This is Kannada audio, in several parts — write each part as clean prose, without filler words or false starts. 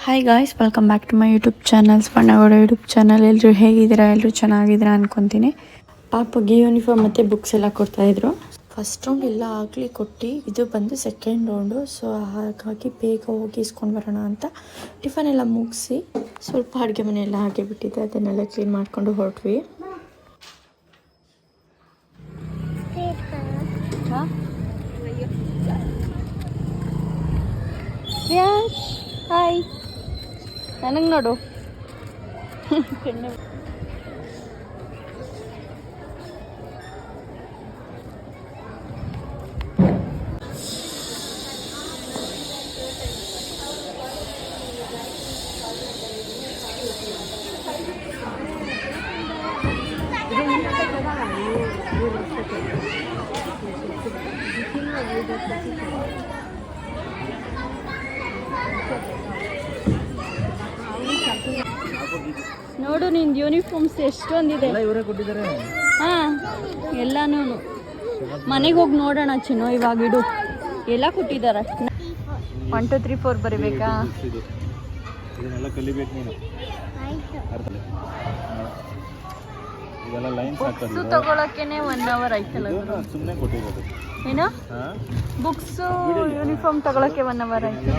Hi guys, welcome back to my YouTube channel ಸ್ಪರ್ಣಗೌಡ YouTube channel. ಎಲ್ಲರೂ ಹೇಗಿದ್ದೀರಾ? ಎಲ್ಲರೂ ಚೆನ್ನಾಗಿದ್ದೀರಾ ಅನ್ಕೊತೀನಿ. ಪಾಪಗೆ ಯೂನಿಫಾರ್ಮ್ ಮತ್ತು ಬುಕ್ಸ್ ಎಲ್ಲ ಕೊಡ್ತಾಯಿದ್ರು. ಫಸ್ಟ್ ರೌಂಡ್ ಎಲ್ಲ ಆಗಲಿ ಕೊಟ್ಟು, ಇದು ಬಂದು ಸೆಕೆಂಡ್ ರೌಂಡು. ಸೊ ಹಾಗಾಗಿ ಬೇಗ ಹೋಗಿ ಇಸ್ಕೊಂಡು ಬರೋಣ ಅಂತ ಟಿಫನ್ ಎಲ್ಲ ಮುಗಿಸಿ ಸ್ವಲ್ಪ ಅಡುಗೆ ಮನೆಯೆಲ್ಲ ಹಾಗೆ ಬಿಟ್ಟಿದ್ದೆ, ಅದನ್ನೆಲ್ಲ ಕ್ಲೀನ್ ಮಾಡಿಕೊಂಡು ಹೊರಟ್ವಿ. ಹಾಯ್, ನನಗೆ ನೋಡು. ನೋಡು, ನಿಂದು ಯೂನಿಫಾರ್ಮ್ಸ್ ಎಷ್ಟೊಂದಿದೆ. ಹಾಂ, ಎಲ್ಲಾನು ಮನೆಗೆ ಹೋಗಿ ನೋಡೋಣ ಚಿನ್ನು. ಇವಾಗ ಇಡು, ಎಲ್ಲ ಕೊಟ್ಟಿದ್ದಾರೆ. 1 2 3 4 ಬರಿಬೇಕಾ? ಬುಕ್ಸು ತಗೊಳಕ್ಕೇನೆ 1 ಅವರ್ ಆಯ್ತಲ್ಲ. ಏನು ಬುಕ್ಸು ಯೂನಿಫಾರ್ಮ್ ತಗೊಳಕ್ಕೆ 1 ಅವರ್ ಆಯ್ತು.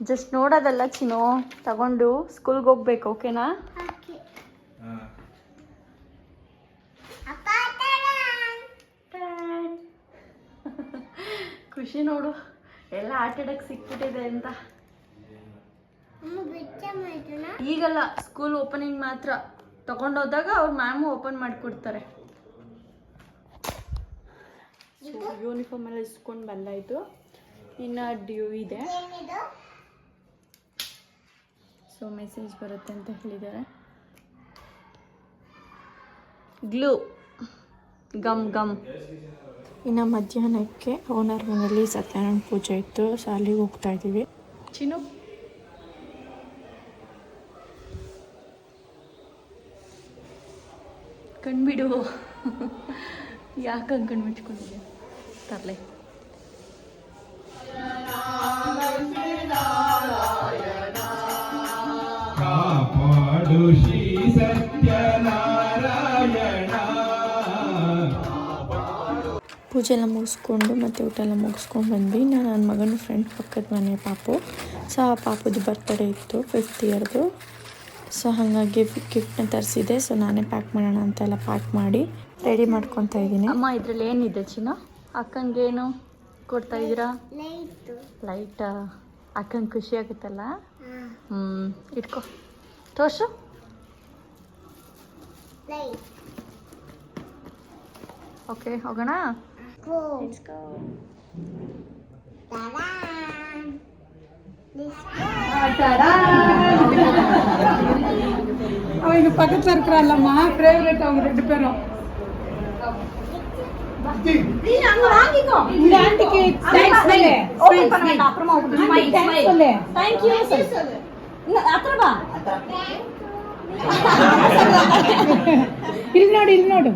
ಜಸ್ಟ್ ನೋಡೋದಲ್ಲ ಚಿನ್ನು, ತಗೊಂಡು ಸ್ಕೂಲ್ಗೆ ಹೋಗ್ಬೇಕು. ಓಕೆನಾ? ಖುಷಿ ನೋಡು, ಎಲ್ಲ ಆಟಾಡಕ್ಕೆ ಸಿಕ್ಬಿಟ್ಟಿದೆ ಅಂತ. ಈಗಲ್ಲ, ಸ್ಕೂಲ್ ಓಪನಿಂಗ್ ಮಾತ್ರ. ತಗೊಂಡೋದಾಗ ಅವ್ರ ಮ್ಯಾಮು ಓಪನ್ ಮಾಡಿಕೊಡ್ತಾರೆ. ಯೂನಿಫಾರ್ಮ್ ಎಲ್ಲ ಇಸ್ಕೊಂಡು ಬಂದಾಯಿತು, ಇನ್ನು ಡ್ಯೂ ಇದೆ. ಸೊ ಮೆಸೇಜ್ ಬರುತ್ತೆ ಅಂತ ಹೇಳಿದ್ದಾರೆ. Glue gum gum. ಇನ್ನು ಮಧ್ಯಾಹ್ನಕ್ಕೆ ಓನರ್ ಮನೆಯಲ್ಲಿ ಸತ್ಯನಾರಾಯಣ ಪೂಜೆ ಇತ್ತು, ಸೊ ಅಲ್ಲಿಗೆ ಹೋಗ್ತಾ ಇದ್ದೀವಿ. ಚಿನ್ನು, ಕಣ್ಬಿಡು. ಯಾಕೆ ಕಣ್ಣು ಮುಚ್ಕೊಂಡಿದ್ದೆ? ತರಲೆ. ಶ್ರೀ ಸತ್ಯನಾರಾಯಣ. ಪೂಜೆ ಎಲ್ಲ ಮುಗಿಸ್ಕೊಂಡು ಮತ್ತು ಊಟ ಎಲ್ಲ ಮುಗಿಸ್ಕೊಂಡು ಬಂದ್ವಿ. ನನ್ನ ಮಗನ ಫ್ರೆಂಡ್ ಪಕ್ಕದ ಮನೆ ಪಾಪು. ಸೊ ಆ ಪಾಪುದು ಬರ್ತಡೇ ಇತ್ತು, 5th ಇಯರ್ದು. ಸೊ ಹಾಗಾಗಿ ಗಿಫ್ಟ್ನ ತರಿಸಿದೆ. ಸೊ ನಾನೇ ಪ್ಯಾಕ್ ಮಾಡೋಣ ಅಂತೆಲ್ಲ ಪ್ಯಾಕ್ ಮಾಡಿ ರೆಡಿ ಮಾಡ್ಕೊತಾ ಇದ್ದೀನಿ. ಅಮ್ಮ, ಇದರಲ್ಲಿ ಏನಿದೆ ಚಿನ್ನ? ಅಕ್ಕಂಗೇನು ಕೊಡ್ತಾ ಇದ್ದೀರಾ? ಲೈಟಾ? ಅಕ್ಕಂಗೆ ಖುಷಿ ಆಗುತ್ತಲ್ಲ. ಇಟ್ಕೊ, ತೋರ್ಸು. ಓಕೆ, ಹೋಗೋಣ. அவங்க பக்கத்துல இருக்கிறாள்லம்மா, ஃபேவரட் அவங்க 2 பேரும். அங்க வாங்கிக்கோ. இந்த ஆண்டிக்கு தேங்க்ஸ் சொல்லு. ஓபன் பண்ண வேண்டாம், அப்புறமா ஓபன் பண்ணு. தேங்க்ஸ் சொல்லு. थैंक यू சொல்லு. அത്ര ಬಾ. ಇಲ್ಲಿ ನೋಡು, ಇಲ್ಲಿ ನೋಡು.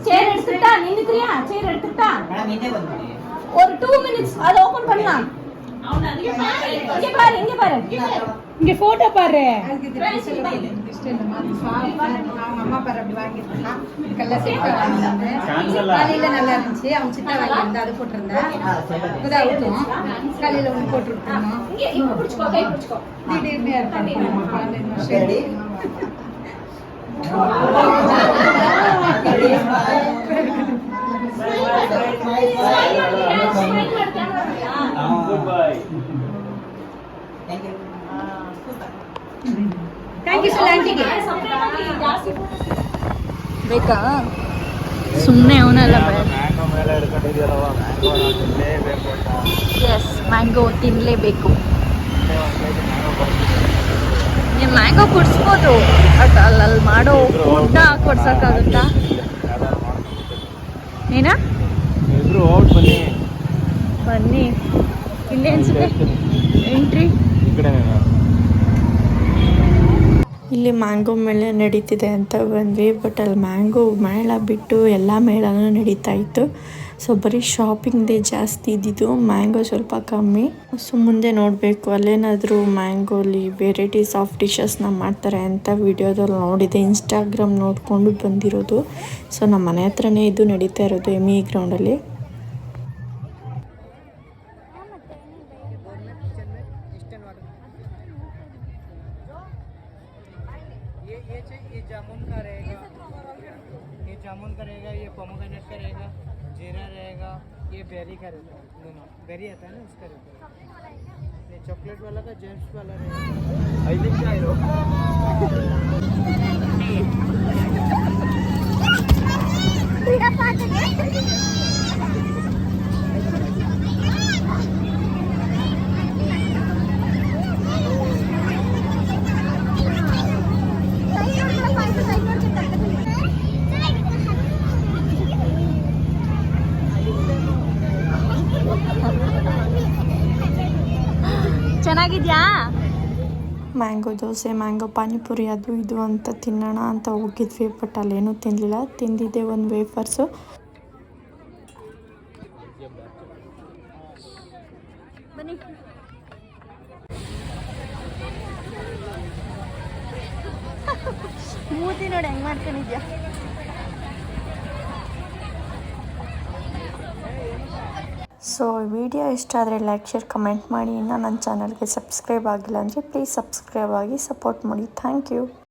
ಚೇರ್ எடுத்துட்டா? நின்னுக்கிறியா? ಚೇರ್ எடுத்துட்டா? மேடம் இங்கே வந்து ஒரு 2 மினிட்ஸ் அதை ஓபன் பண்ணலாம். இங்க பாரு, இங்க பாரு. இங்க போட்டோ பாரு. அவங்க அம்மா பாரு அப்படி வாங்கிருந்தா கல்ல செட் காலையில நல்லா இருந்துச்சு. அவங்க சித்தா வாங்கியிருந்தா அது போட்டிருந்தா இதாகட்டும். காலையில ஒன்று போட்டுருக்கோம். பிடிச்சிக்கோ, கை பிடிச்சிக்கோ. திடீர்னு இருக்காங்க. Thank you sir. ಆಂಟಿಗೆ ಬೇಕಾ? ಸುಮ್ಮನೆ ಅವನೆಲ್ಲ ಬೇಡ. ಎಸ್, ಮ್ಯಾಂಗೋ ತಿನ್ನಲೇಬೇಕು. ನೀವು ಮ್ಯಾಂಗೋ ಕೊಡಿಸ್ಬೋದು, ಬಟ್ ಅಲ್ಲಿ ಮಾಡೋ ಫುಡ್ನ ಕೊಡ್ಸೋಕ್ಕಾಗುತ್ತಾ? ಏನ? ಬನ್ನಿ, ಇಲ್ಲೇ ಅನ್ಸುತ್ತೆ ಎಂಟ್ರಿ. ಇಲ್ಲಿ ಮ್ಯಾಂಗೋ ಮೇಳ ನಡೀತಿದೆ ಅಂತ ಬಂದ್ವಿ. ಬಟ್ ಅಲ್ಲಿ ಮ್ಯಾಂಗೋ ಮೇಳ ಬಿಟ್ಟು ಎಲ್ಲ ಮೇಳನೂ ನಡೀತಾ ಇತ್ತು. ಸೊ ಬರೀ ಶಾಪಿಂಗ್ದೇ ಜಾಸ್ತಿ ಇದ್ದಿದ್ದು, ಮ್ಯಾಂಗೋ ಸ್ವಲ್ಪ ಕಮ್ಮಿ. ಸೊ ಮುಂದೆ ನೋಡಬೇಕು ಅಲ್ಲೇನಾದರೂ ಮ್ಯಾಂಗೋಲಿ ವೆರೈಟೀಸ್ ಆಫ್ ಡಿಶಸ್ನ ಮಾಡ್ತಾರೆ ಅಂತ ವಿಡಿಯೋದಲ್ಲಿ ನೋಡಿದೆ. ಇನ್ಸ್ಟಾಗ್ರಾಮ್ ನೋಡಿಕೊಂಡು ಬಂದಿರೋದು. ಸೊ ನಮ್ಮ ಮನೆ ಹತ್ರನೇ ಇದು ನಡೀತಾ ಇರೋದು ME ಗ್ರೌಂಡಲ್ಲಿ. ये जामुन का रहेगा, ये जामुन का रहेगा, ये पोमोग्रेनेट का रहेगा, जीरा रहेगा, ये बेरी का रहेगा, दोनों बेरी आता है ना उसका रहेगा, ये चॉकलेट वाला का जेम्स वाला रहेगा। आई थिंक आई रो ಚೆನ್ನಾಗಿದ್ಯಾ? ಮ್ಯಾಂಗೋ ದೋಸೆ, ಮ್ಯಾಂಗೋ ಪಾನಿಪುರಿ ಅದು ಇದು ಅಂತ ತಿನ್ನೋಣ ಅಂತ ಹೋಗಿದ್ವಿ. ಬಟ್ ಅಲ್ಲೇನೂ ತಿನ್ನಲಿಲ್ಲ. ತಿಂದಿದ್ದೆ ಒಂದು ವೇಫರ್ಸು. ಬನ್ನಿ. ಮೂತಿ ನೋಡಿ ಹೆಂಗ್ ಮಾಡ್ಕೊಂಡಿದ್ಯಾ. ಸೊ ವಿಡಿಯೋ ಇಷ್ಟ ಆದರೆ ಲೈಕ್, ಶೇರ್, ಕಮೆಂಟ್ ಮಾಡಿ. ಇನ್ನು ನನ್ನ ಚಾನಲ್ಗೆ ಸಬ್ಸ್ಕ್ರೈಬ್ ಆಗಿಲ್ಲ ಅಂದರೆ ಪ್ಲೀಸ್ ಸಬ್ಸ್ಕ್ರೈಬ್ ಆಗಿ ಸಪೋರ್ಟ್ ಮಾಡಿ. Thank you.